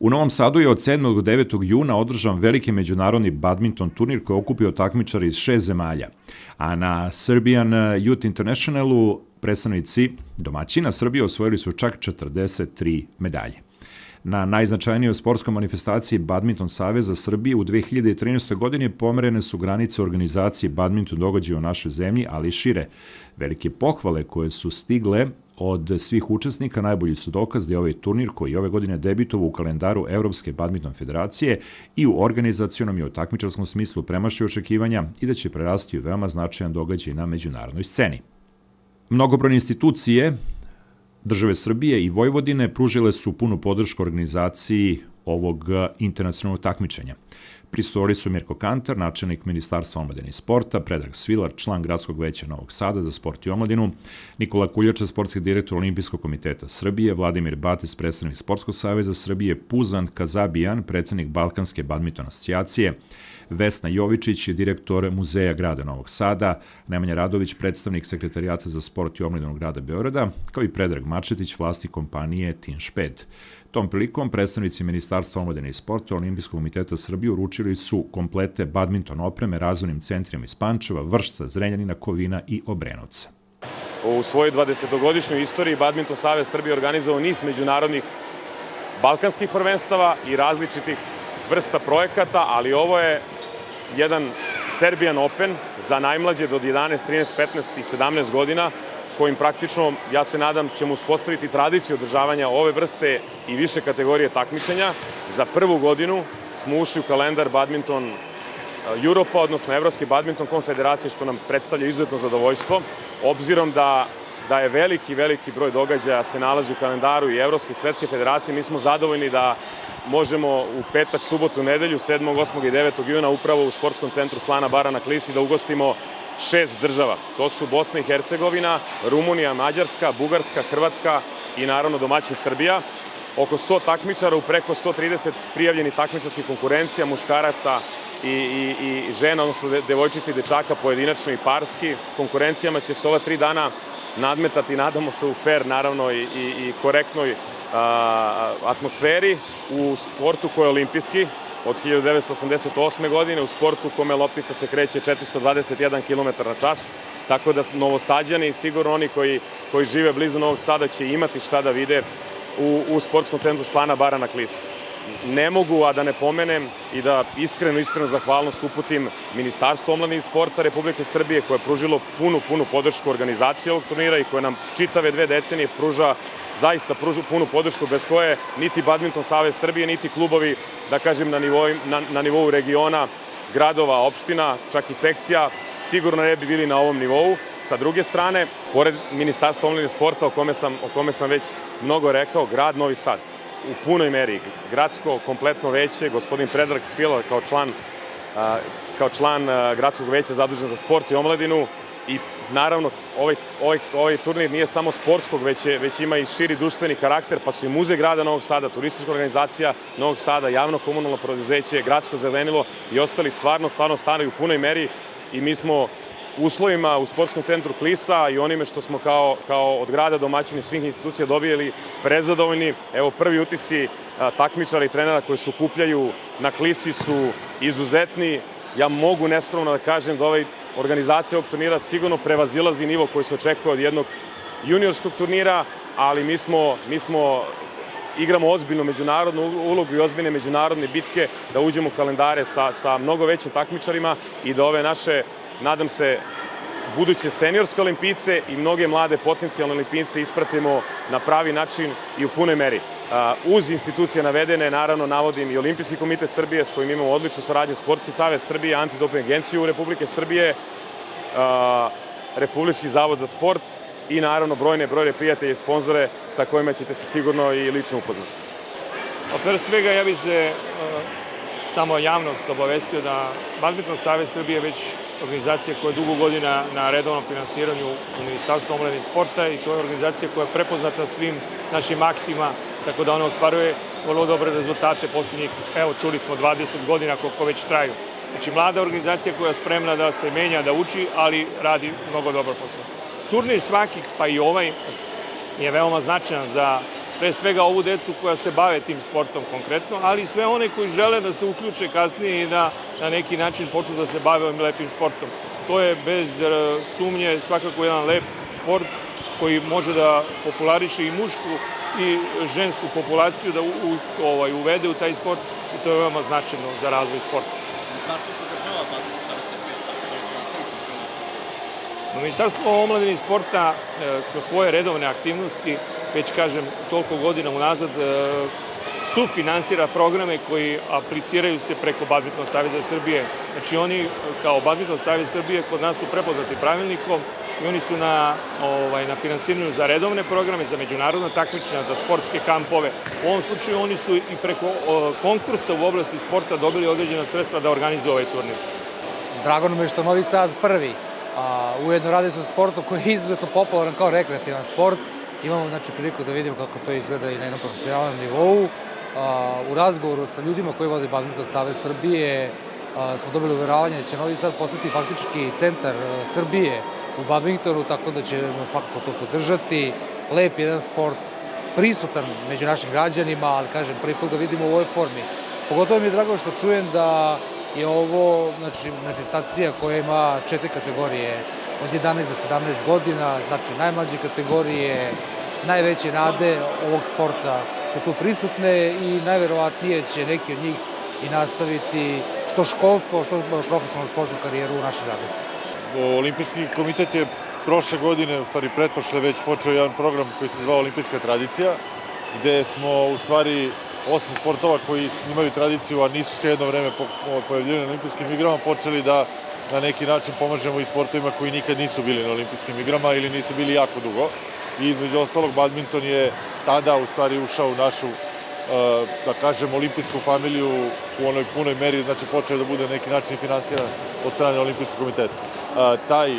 U Novom Sadu je od 7. do 9. juna održan veliki međunarodni badminton turnir koji je okupio takmičare iz 6 zemalja, a na Serbian Youth Internationalu predstavnici domaćina Srbije osvojili su čak 43 medalje. Na najznačajnijoj sportskoj manifestaciji Badminton Saveza Srbije u 2013. godini pomerene su granice organizacije badminton događaja u našoj zemlji, ali i šire. Velike pohvale koje su stigle od svih učesnika najbolji su dokaz da je ovaj turnir koji je ove godine debitovao u kalendaru Evropske badminton federacije i u organizacionom i u takmičarskom smislu premašio očekivanja i da će prerasti u veoma značajan događaj na međunarodnoj sceni. Mnogobrojne institucije države Srbije i Vojvodine pružile su punu podršku organizaciji ovog internacionalnog takmičenja. Prisustvovali su Mirko Kantar, načelnik Ministarstva omladine i sporta, Predrag Svilar, član Gradskog veća Novog Sada za sport i omladinu, Nikola Kuljača, sportski direktor Olimpijskog komiteta Srbije, Vladimir Batis, predstavnik Sportskog saveza Srbije, Puzan Kazabijan, predsednik Balkanske badminton asocijacije, Vesna Jovičić, direktor Muzeja grada Novog Sada, Nemanja Radović, predstavnik Sekretarijata za sport i omladinu grada Beograda, kao i Predrag Mačetić, vlasnik kompanije Tinšped. Tom prilikom predstavnici Ministarstva omladine i sporta Olimpijskog komiteta Srbije uručili su komplete badminton opreme razvojnim centrima iz Pančeva, Vršca, Zrenjanina, Kovina i Obrenovca. U svojoj 20-godišnjoj istoriji Badminton Savez Srbije organizovao niz međunarodnih balkanskih prvenstava i različitih vrsta projekata, ali ovo je jedan Serbian Open za najmlađe do 11, 13, 15 i 17 godina, kojim praktično, ja se nadam, ćemo uspostaviti tradiciju održavanja ove vrste i više kategorije takmičenja. Za prvu godinu smo ušli u kalendar Badminton Europa, odnosno Evropske badminton konfederacije, što nam predstavlja izuzetno zadovoljstvo, obzirom da je veliki broj događaja se nalazi u kalendaru i Evropske i Svetske federacije. Mi smo zadovoljni da možemo u petak, subotu, nedelju, 7., 8. i 9. juna upravo u sportskom centru Slana bara na Klisi da ugostimo 6 država. To su Bosna i Hercegovina, Rumunija, Mađarska, Bugarska, Hrvatska i naravno domaćin Srbija. Oko 100 takmičara u preko 130 prijavljenih takmičarskih konkurencija, muškaraca i žena, odnosno devojčica i dečaka, pojedinačno i parski. Konkurencijama će se ova 3 dana nadmetati, nadamo se, u fair, naravno, i korektnoj atmosferi, u sportu koji je olimpijski od 1988. godine, u sportu u kome loptica se kreće 421 km na čas, tako da Novosađani i sigurno oni koji žive blizu Novog Sada će imati šta da vide u sportskom centru Slana bara na Klisi. Ne mogu, a da ne pomenem i da iskrenu zahvalnost uputim Ministarstvu omladine i sporta Republike Srbije, koje je pružilo punu podršku organizaciji ovog turnira i koje nam čitave 2 decenije zaista pruža punu podršku, bez koje niti Badminton Savez Srbije, niti klubovi, da kažem, na nivou regiona, gradova, opština, čak i sekcija, sigurno ne bi bili na ovom nivou. Sa druge strane, pored Ministarstva omladine i sporta, o kome sam već mnogo rekao, grad Novi Sad u punoj meri, gradsko kompletno veće, gospodin Predrag Svilar kao član gradskog veća zadužen za sport i omladinu, i naravno ovaj turnir nije samo sportskog, već ima i širi društveni karakter, pa su i Muzej grada Novog Sada, turistička organizacija Novog Sada, javno komunalno preduzeće, gradsko zelenilo i ostali stvarno stanovi u punoj meri, i mi smo uslovima u sportskom centru Klisa i onime što smo kao od grada domaćini svih institucija dobijeli prezadovoljni. Evo, prvi utisci takmičara i trenera koji se okupljaju na Klisi su izuzetni. Ja mogu neskromno da kažem da organizacija ovog turnira sigurno prevazilazi nivo koji se očekuje od jednog juniorskog turnira, ali mi igramo ozbiljnu međunarodnu ulogu i ozbiljne međunarodne bitke da uđemo u kalendare sa mnogo većim takmičarima i da ove naše, nadam se, buduće seniorske olimpijce i mnoge mlade potencijalne olimpijce ispratimo na pravi način i u punoj meri. Uz institucije navedene, naravno, navodim i Olimpijski komitet Srbije, s kojim imamo odličnu saradnju, Sportski savez Srbije, Antidoping agenciju Republike Srbije, Republički zavod za sport i naravno brojne prijatelje i sponzore sa kojima ćete se sigurno i lično upoznati. Pre svega, ja bih se samo javnost obavestio da Badminton Savez Srbije je već organizacija koja je dugo godina na redovnom finansiranju u Ministarstvu omladine i sporta, i to je organizacija koja je prepoznata svim našim aktima, tako da ona ostvaruje vrlo dobre rezultate poslednjih, evo, čuli smo, 20 godina koliko već traju. Znači, mlada organizacija koja je spremna da se menja, da uči, ali radi mnogo dobar posao. Turnir svaki, pa i ovaj, je veoma značajan za pre svega ovu decu koja se bave tim sportom konkretno, ali i sve one koji žele da se uključe kasnije i da na neki način počnu da se bave ovim lepim sportom. To je bez sumnje svakako jedan lep sport koji može da populariše i mušku i žensku populaciju, da uvede u taj sport i to je veoma značajno za razvoj sporta. Ministarstvo podržava Badminton Savez Srbije, tako da će nastaviti na taj način. Ministarstvo omladine i sporta kroz svoje redovne aktivnosti, već kažem toliko godina unazad, sufinansira programe koji apliciraju se preko Badminton Saveza Srbije. Znači oni kao Badminton Savez Srbije kod nas su prepoznati pravilnikom i oni su na finansiranju za redovne programe, za međunarodna takmičenja, za sportske kampove. U ovom slučaju oni su i preko konkursa u oblasti sporta dobili određena sredstva da organizuju ovaj turnir. Drago nam je što Novi Sad prvi, ujedno radi se o sportu koji je izuzetno popularan kao rekreativan sport. Imamo priliku da vidimo kako to izgleda i na jednom profesionalnom nivou. U razgovoru sa ljudima koji vode Badminton Savez Srbije smo dobili uveravanje da će Novi Sad postati faktički centar Srbije u badmintonu, tako da ćemo svakako to podržati. Lep jedan sport, prisutan među našim građanima, ali kažem, prvi put ga vidimo u ovoj formi. Pogotovo mi je drago što čujem da je ovo manifestacija koja ima 4 kategorije, od 11 do 17 godina, znači najmlađe kategorije, najveće nade ovog sporta su tu prisutne i najverovatnije će neki od njih i nastaviti što školsko, što profesionalnu sportsku karijeru u našem gradu. Olimpijski komitet je prošle godine, u stvari pretprošle, već počeo jedan program koji se zvao Olimpijska tradicija, gde smo u stvari osim sportova koji imaju tradiciju, a nisu se jedno vreme pojavljivali na olimpijskim igrama, počeli da na neki način pomažemo i sportovima koji nikad nisu bili na olimpijskim igrama ili nisu bili jako dugo. I između ostalog, badminton je tada u stvari ušao u našu, da kažem, olimpijsku familiju u onoj punoj meri, znači počeo da bude na neki način finansiran od strane Olimpijskog komiteta. Taj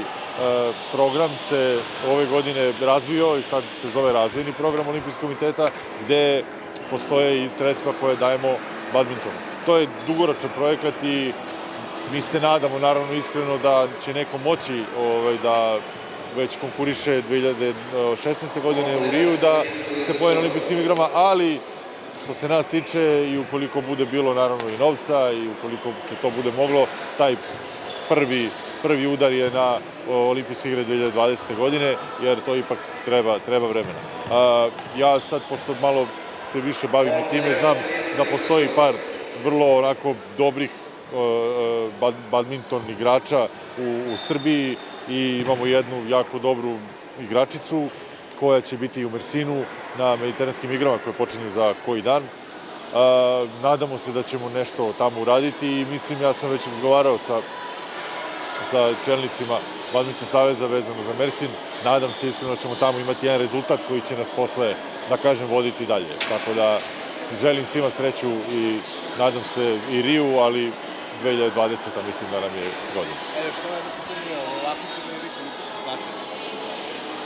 program se ove godine razvio i sad se zove razvojni program Olimpijskog komiteta, gde postoje i sredstva koje dajemo badmintonu. To je dugoročan projekat i mi se nadamo, naravno iskreno, da će neko moći da već konkuriše 2016. godine u Riju, da se pojavi na olimpijskim igrama, ali što se nas tiče i ukoliko bude bilo naravno i novca i ukoliko se to bude moglo, taj prvi udar je na olimpijske igre 2020. godine, jer to ipak treba vremena. Ja sad, pošto malo se više bavim i time, znam da postoji par vrlo onako dobrih badminton igrača u Srbiji i imamo jednu jako dobru igračicu koja će biti u Mersinu na mediteranskim igrama koje počinju za koji dan. Nadamo se da ćemo nešto tamo uraditi i mislim, ja sam već razgovarao sa čelnicima Badminton Saveza vezano za Mersin. Nadam se iskreno da ćemo tamo imati jedan rezultat koji će nas posle, da kažem, voditi dalje. Tako da želim svima sreću i nadam se i Riju, ali 2020. mislim da nam je godina. Još samo jedno pitanje, ovakvi turniri koliko su značajni?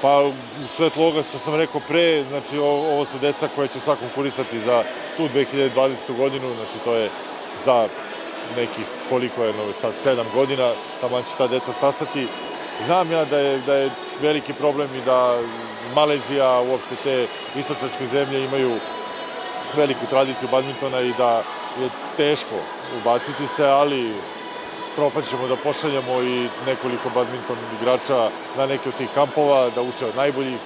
Pa u svetlu ovoga što sam rekao pre, znači ovo su deca koja će svak konkurisati za tu 2020. godinu, znači to je za nekih, koliko je sad, 7 godina, tamo će ta deca stasati. Znam ja da je veliki problem i da Malezija, uopšte te istočnjačke zemlje imaju veliku tradiciju badmintona i da je teško ubaciti se, ali probat ćemo da pošaljemo i nekoliko badminton igrača na neke od tih kampova, da uče od najboljih.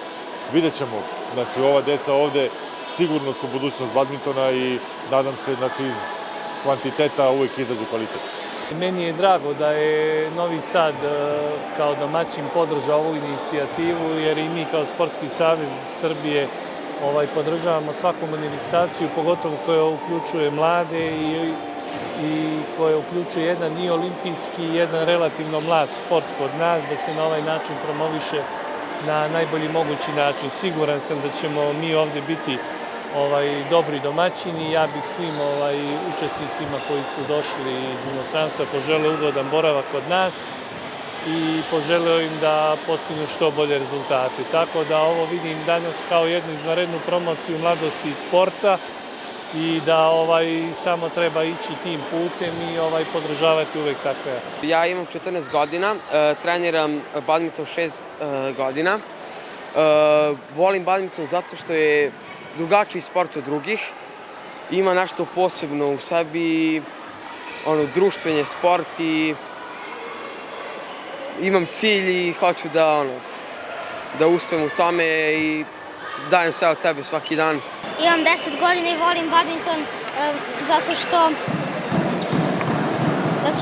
Vidjet ćemo, znači ova deca ovde sigurno su budućnost badmintona i nadam se, znači iz kvantiteta uvek izađe kvalitet. Meni je drago da je Novi Sad kao domaćin podržao ovu inicijativu, jer i mi kao Sportski savez Srbije podržavamo svaku manifestaciju, pogotovo koja uključuje mlade i koja uključuje jedan i olimpijski i jedan relativno mlad sport kod nas, da se na ovaj način promoviše na najbolji mogući način. Siguran sam da ćemo mi ovde biti dobri domaćini. Ja bih svim učesnicima koji su došli iz inostranstva poželeo ugodan boravak kod nas i poželeo im da postignu što bolje rezultate. Tako da ovo vidim danas kao jednu izvanrednu promociju mladosti i sporta i da samo treba ići tim putem i podržavati uvek takve akcije. Ja imam 14 godina, treniram badminton 6 godina. Volim badminton zato što je drugačiji sport od drugih. Ima nešto posebno u sebi, društvenje, sport i imam cilj i hoću da uspem u tome i dajem sve od sebe svaki dan. Imam 10 godina i volim badminton zato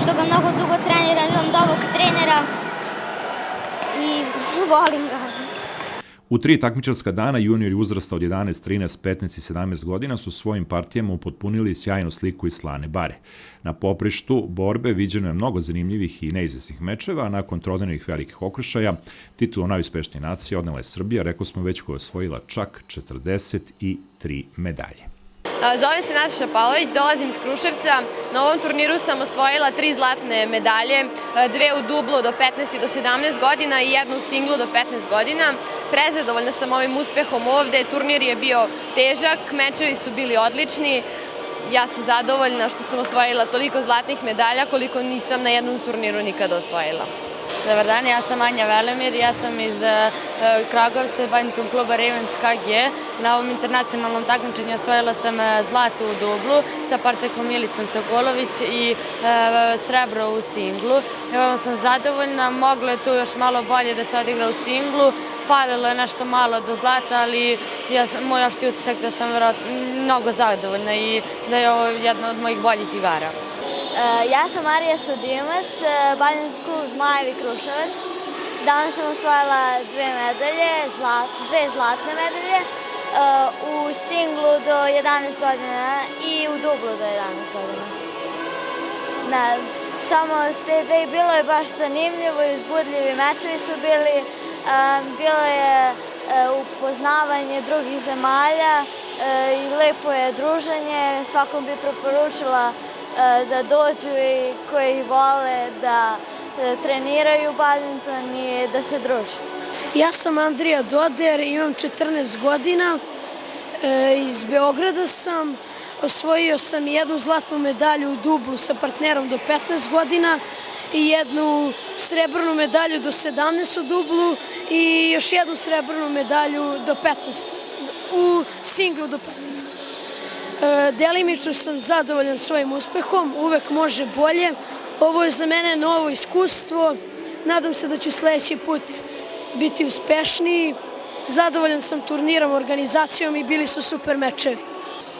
što ga mnogo dugo treniram, imam dobrog trenera i volim ga. U 3 takmičarska dana juniori uzrasta od 11, 13, 15 i 17 godina su svojim partijama upotpunili sjajnu sliku iz Slane bare. Na poprištu borbe viđeno je mnogo zanimljivih i neizvesnih mečeva, a nakon trodenih velikih okršaja titulu najuspešnije nacije odnela je Srbija, rekao smo već, koja je osvojila čak 43 medalje. Zovem se Nataša Pavlović, dolazim iz Kruševca. Na ovom turniru sam osvojila 3 zlatne medalje, 2 u dublu do 15 i do 17 godina i 1 u singlu do 15 godina. Prezadovoljna sam ovim uspehom ovde, turnir je bio težak, mečevi su bili odlični. Ja sam zadovoljna što sam osvojila toliko zlatnih medalja koliko nisam na jednom turniru nikada osvojila. Dobar dan, ja sam Anja Velemir, ja sam iz Kragovca, badminton kluba Ravens KG. Na ovom internacionalnom takmičenju osvojila sam zlato u dublu sa partekom Milicom Sokolović i srebro u singlu. Evo sam zadovoljna, moglo je tu još malo bolje da se odigra u singlu, falilo je nešto malo do zlata, ali moj opšti utisak da sam mnogo zadovoljna i da je ovo jedna od mojih boljih igara. Ja sam Marija Sodimac, badminton klub Zmajevi Kruševac. Danas sam osvojila 2 medalje, 2 zlatne medalje, u singlu do 11 godina i u dublu do 11 godina. Samo te dve i bilo je baš zanimljivo i uzbudljivi mečevi su bili. Bilo je upoznavanje drugih zemalja i lepo je druženje. Svakom bi preporučila da dođu i koji vole da treniraju badminton i da se druže. Ja sam Andrija Doder, imam 14 godina, iz Beograda sam, osvojio sam 1 zlatnu medalju u dublu sa partnerom do 15 godina i 1 srebrnu medalju do 17 u dublu i još 1 srebrnu medalju do 15, u singlu do 15. Delimično sam zadovoljan svojim uspehom, uvek može bolje. Ovo je za mene novo iskustvo, nadam se da ću sledeći put biti uspešniji. Zadovoljan sam turnirom, organizacijom i bili su super mečevi.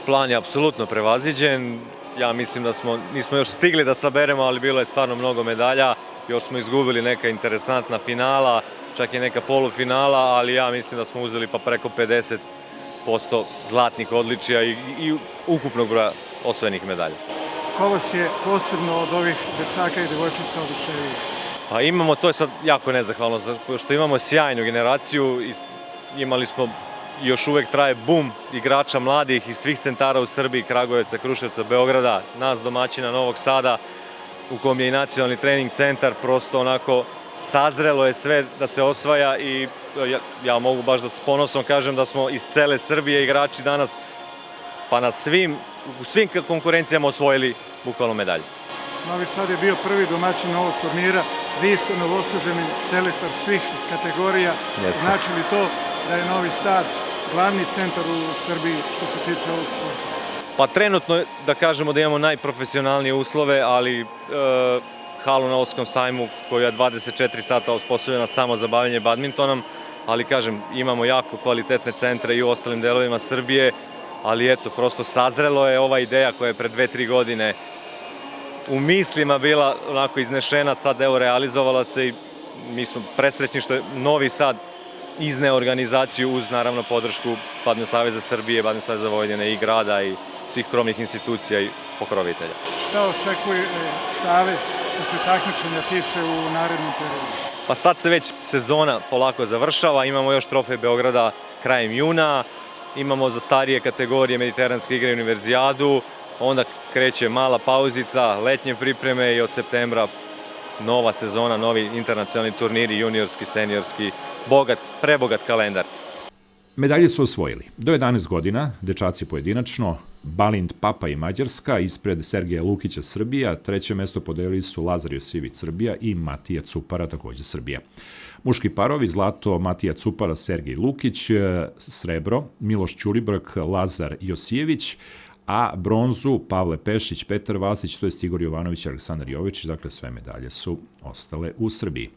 Plan je apsolutno prevaziđen, ja mislim da nismo još stigli da saberemo, ali bilo je stvarno mnogo medalja, još smo izgubili neka interesantna finala, čak i neka polufinala, ali ja mislim da smo uzeli pa preko 50% zlatnih odličija i ukupnog broja osvojenih medalja. Ko vas je posebno od ovih dečaka i devojčica oduševio? Pa imamo, to je sad jako nezahvalno, što imamo sjajnu generaciju, imali smo, još uvek traje bum igrača mladih iz svih centara u Srbiji, Kragujevca, Kruševca, Beograda, nas domaćina Novog Sada, u kom je i nacionalni trening centar, prosto onako sazrelo je sve da se osvaja i ja mogu baš da s ponosom kažem da smo iz cele Srbije igrači danas, pa u svim konkurencijama osvojili bukvalno medalje. Novi Sad je bio prvi domaćin ovog turnira, vi ste novosazeni selektor svih kategorija. Znači li to da je Novi Sad glavni centar u Srbiji što se tiče ovog sporta? Pa trenutno da kažemo da imamo najprofesionalnije uslove, ali halu na Oskom sajmu koja je 24 sata osposobljena samo za bavljanje badmintonom, ali kažem, imamo jako kvalitetne centre i u ostalim delovima Srbije, ali eto, prosto sazrelo je ova ideja koja je pred 2-3 godine u mislima bila onako iznešena, sad evo realizovala se i mi smo presrećni što je Novi Sad izneo organizaciju uz naravno podršku Badminton saveza Srbije, Badminton saveza Vojvodine i grada i svih krovnih institucija i pokrovitelja. Šta očekuje Savez što se takmičenja tiče u narednom periodu? Pa sad se već sezona polako završava, imamo još trofej Beograda krajem juna, imamo za starije kategorije mediteranske igre i univerzijadu, onda kreće mala pauzica, letnje pripreme i od septembra nova sezona, novi internacionalni turniri, juniorski, seniorski, prebogat kalendar. Medalje su osvojili do 11 godina, dečaci pojedinačno, Balint Papa i Mađarska, ispred Sergeja Lukića Srbija, treće mesto podelili su Lazar Josijević Srbija i Matija Cupara, takođe Srbija. Muški parovi, zlato Matija Cupara, Sergej Lukić, srebro Miloš Ćuribrk, Lazar Josijević, a bronzu Pavle Pešić, Petar Vasić, to je Igor Jovanović i Aleksandar Jovičić, dakle sve medalje su ostale u Srbiji.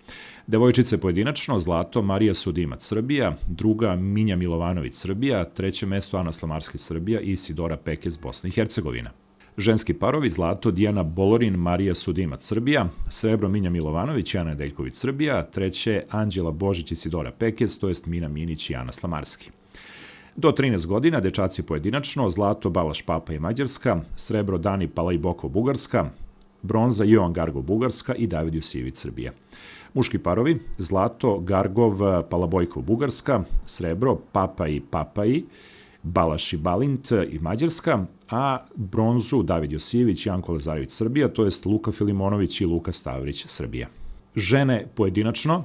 Devojčice pojedinačno, zlato Marija Sudimac Srbija, druga Minja Milovanović Srbija, treće mesto Ana Slamarski Srbija i Isidora Pekez Bosna i Hercegovina. Ženski parovi, zlato Dijana Bolorin, Marija Sudimac Srbija, srebro Minja Milovanović i Ana Nedeljković Srbija, treće Anđela Božić i Isidora Pekez, to jest Mina Minić i Ana Slamarski. Do 13 godina, dečaci pojedinačno, zlato Balaš Papa i Mađarska, srebro Dani Palajbokov Bugarska, bronza Jovan Gargov Bugarska i David Josijević Srbija. Muški parovi, zlato Gargov Palabojkov Bugarska, srebro Papa i Papaji, Balaš i Balint i Mađarska, a bronzu David Josijević i Janko Lazarević Srbija, to jest Luka Filimonović i Luka Stavrić Srbija. Žene pojedinačno,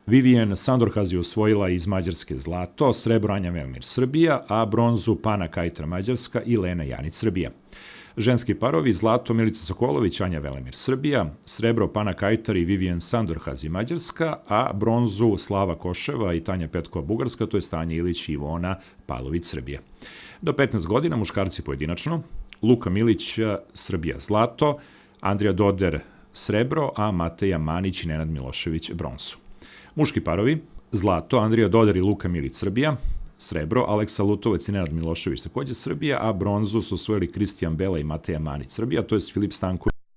Vivian Sandorhaz je osvojila iz Mađarske zlato, srebro Anja Velmir Srbija, a bronzu Pana Kajtra Mađarska i Lena Janić Srbija. Ženski parovi, zlato Milica Sokolović, Anja Velemir Srbija, srebro Pana Kajtar i Vivian Sandorhaz i Mađarska, a bronzu Slava Koševa i Tanja Petkova Bugarska, to je Tanja Ilić i Ivona Pavlović Srbija. Do 15 godina, muškarci pojedinačno, Luka Milić Srbija zlato, Andrija Doder srebro, a Mateja Manić i Nenad Milošević bronzu. Muški parovi, zlato Andrija Doder i Luka Milić Srbija, srebro Aleksa Lutovac i Nenad Milošević takođe Srbija, a bronzu su osvojili Kristijan Bela i Mateja Manić Srbija, to je Filip Stanković